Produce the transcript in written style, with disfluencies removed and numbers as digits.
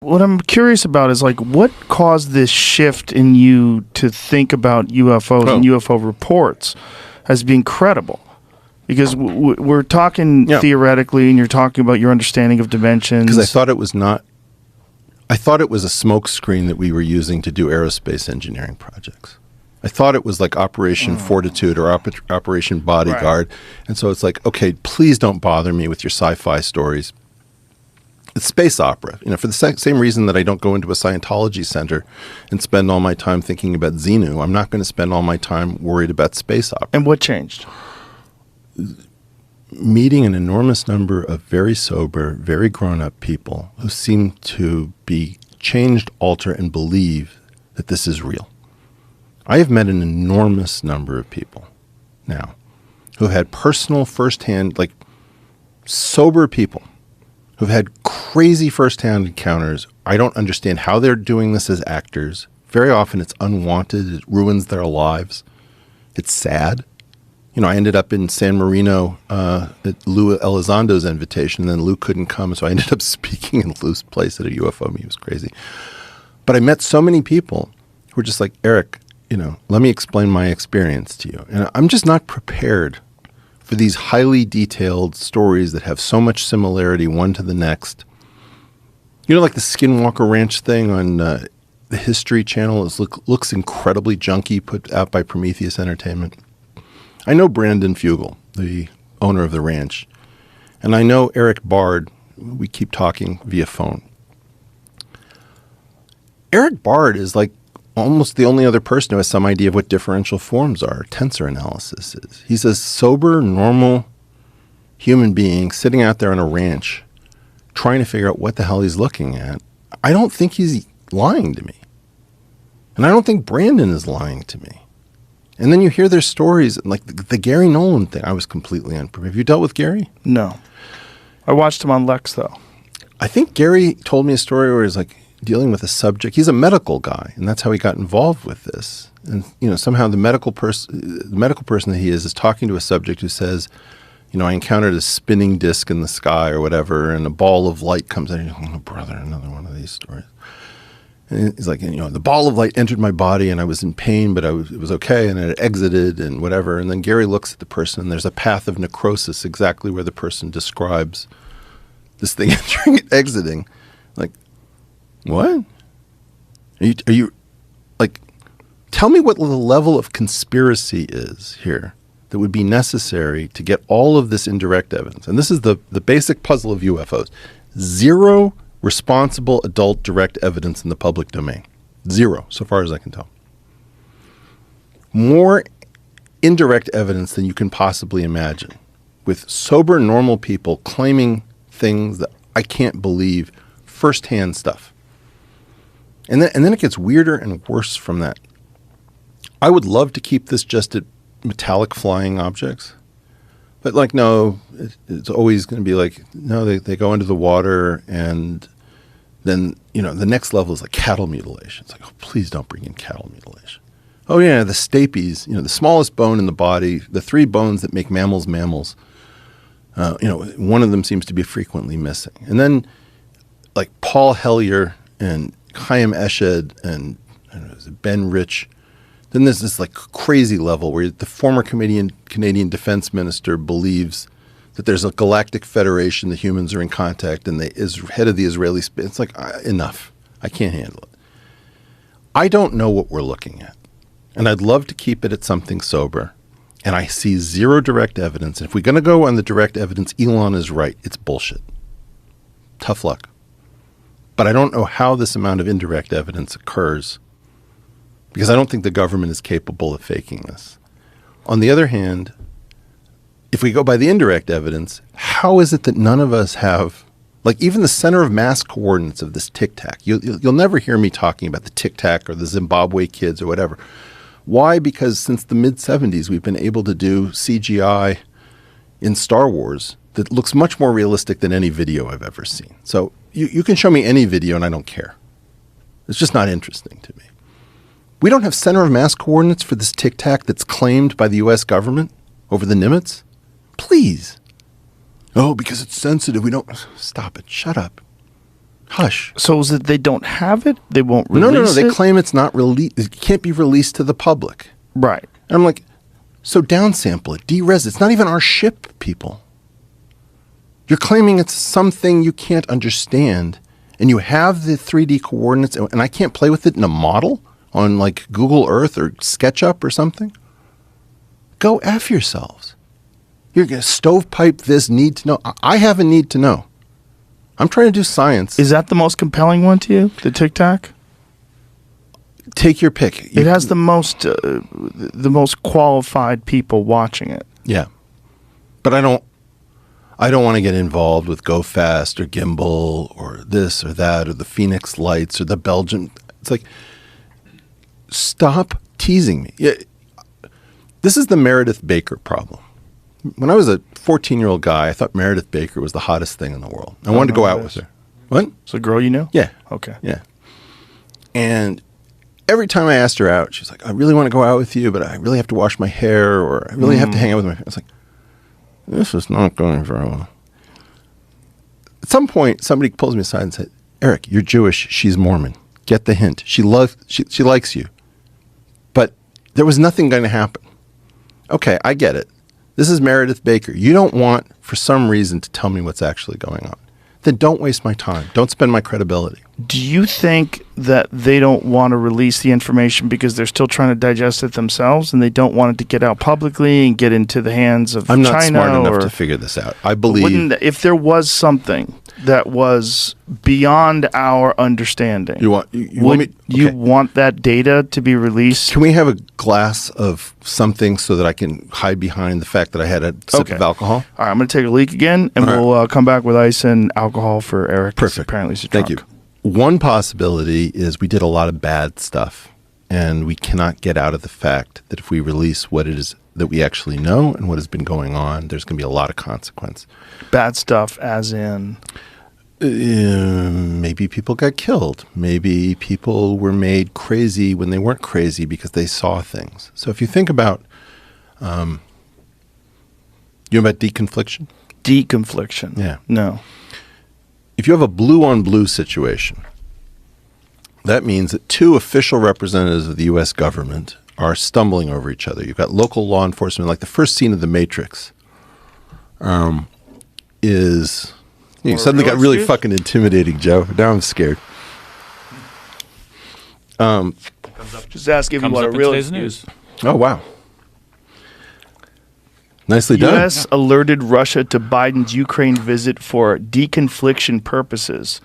What I'm curious about is like what caused this shift in you to think about UFOs and UFO reports as being credible? Because we're talking theoretically, and you're talking about your understanding of dimensions. Because I thought it was not. I thought it was a smokescreen that we were using to do aerospace engineering projects. I thought it was like Operation Fortitude or Operation Bodyguard. Right. And so it's like, okay, please don't bother me with your sci-fi stories. It's space opera, for the same reason that I don't go into a Scientology center and spend all my time thinking about Xenu. I'm not going to spend all my time worried about space opera. And what changed? Meeting an enormous number of very sober, very grown-up people who seem to be changed, alter, and believe that this is real. I have met an enormous number of people now who have had personal, firsthand, like sober people who've had crazy firsthand encounters. I don't understand how they're doing this as actors. Very often it's unwanted. It ruins their lives. It's sad. I ended up in San Marino at Lou Elizondo's invitation, and then Lou couldn't come, so I ended up speaking in Lou's place at a UFO meeting. It was crazy. But I met so many people who were just like, Eric, let me explain my experience to you. And I'm just not prepared for these highly detailed stories that have so much similarity one to the next. Like the Skinwalker Ranch thing on the History Channel looks incredibly junky, put out by Prometheus Entertainment. I know Brandon Fugel, the owner of the ranch, and I know Eric Bard. We keep talking via phone. Eric Bard is like almost the only other person who has some idea of what differential forms are, tensor analysis is. He's a sober, normal human being sitting out there on a ranch trying to figure out what the hell he's looking at. I don't think he's lying to me. And I don't think Brandon is lying to me. And then you hear their stories, like the Gary Nolan thing. I was completely unprepared. Have you dealt with Gary? No. I watched him on Lex, though. I think Gary told me a story where he's like dealing with a subject. He's a medical guy, and that's how he got involved with this. And somehow the medical person that he is talking to a subject who says, I encountered a spinning disc in the sky or whatever, and a ball of light comes in. Oh, brother, another one of these stories. And he's like, the ball of light entered my body and I was in pain, but it was okay, and it exited and whatever. And then Gary looks at the person and there's a path of necrosis exactly where the person describes this thing entering and exiting. Like, what? Are you like, tell me what the level of conspiracy is here that would be necessary to get all of this indirect evidence. And this is the basic puzzle of UFOs. Zero responsible adult direct evidence in the public domain. Zero, so far as I can tell. More indirect evidence than you can possibly imagine, with sober, normal people claiming things that I can't believe, firsthand stuff. And then it gets weirder and worse from that. I would love to keep this just at metallic flying objects. But no, it's always going to be like, no, they go into the water, and then, the next level is like cattle mutilation. It's like, oh, please don't bring in cattle mutilation. Oh yeah, the stapes, the smallest bone in the body, the three bones that make mammals mammals. One of them seems to be frequently missing. And then like Paul Hellyer and Chaim Eshed and Ben Rich. Then there's this like crazy level where the former Canadian defense minister believes that there's a galactic federation, the humans are in contact, and the head of the Israeli space. It's like, enough. I can't handle it. I don't know what we're looking at. And I'd love to keep it at something sober. And I see zero direct evidence. And if we're going to go on the direct evidence, Elon is right. It's bullshit. Tough luck. But I don't know how this amount of indirect evidence occurs, because I don't think the government is capable of faking this. On the other hand, if we go by the indirect evidence, how is it that none of us have, like even the center of mass coordinates of this Tic Tac? You'll never hear me talking about the Tic Tac or the Zimbabwe kids or whatever. Why? Because since the mid-'70s, we've been able to do CGI in Star Wars that looks much more realistic than any video I've ever seen. So you can show me any video and I don't care. It's just not interesting to me. We don't have center of mass coordinates for this Tic Tac that's claimed by the U.S. government over the Nimitz? Please. Oh, because it's sensitive. We don't. Stop it. Shut up. Hush. So is it they don't have it? They won't release it? No. They claim it's not released. It can't be released to the public. Right. And I'm like, so downsample it, de-res it. It's not even our ship, people. You're claiming it's something you can't understand, and you have the 3D coordinates, and I can't play with it in a model on like Google Earth or SketchUp or something? Go F yourselves. You're going to stovepipe this need to know. I have a need to know. I'm trying to do science. Is that the most compelling one to you, the TikTok? Take your pick. It has the most qualified people watching it. Yeah. But I don't want to get involved with Go Fast or Gimbal or this or that or the Phoenix Lights or the Belgian. It's like, stop teasing me. Yeah. This is the Meredith Baker problem. When I was a 14-year-old guy, I thought Meredith Baker was the hottest thing in the world. I wanted to go out with her. What? It's a girl you know? Yeah. Okay. Yeah. And every time I asked her out, she's like, I really want to go out with you, but I really have to wash my hair, or I really have to hang out with my friends. I was like, this is not going very well. At some point, somebody pulls me aside and said, Eric, you're Jewish. She's Mormon. Get the hint. She likes you. But there was nothing going to happen. Okay, I get it. This is Meredith Baker. You don't want, for some reason, to tell me what's actually going on. Then don't waste my time. Don't spend my credibility. Do you think that they don't want to release the information because they're still trying to digest it themselves, and they don't want it to get out publicly and get into the hands of China? I'm not smart enough to figure this out. I believe... If there was something that was beyond our understanding, you want that data to be released? Can we have a glass of something so that I can hide behind the fact that I had a sip of alcohol? All right, I'm going to take a leak again, and we'll come back with ice and alcohol for Eric. Perfect. Apparently he's drunk. Thank you. One possibility is we did a lot of bad stuff, and we cannot get out of the fact that if we release what it is that we actually know and what has been going on, there's going to be a lot of consequence. Bad stuff as in? Maybe people got killed. Maybe people were made crazy when they weren't crazy because they saw things. So if you think about, you know about deconfliction? Deconfliction? Yeah. No. If you have a blue-on-blue situation, that means that two official representatives of the U.S. government are stumbling over each other. You've got local law enforcement, like the first scene of The Matrix is... You suddenly got really fucking intimidating, Joe. Now I'm scared. Just ask if you want a real excuse. Oh, wow. Nicely done. U.S. alerted Russia to Biden's Ukraine visit for deconfliction purposes.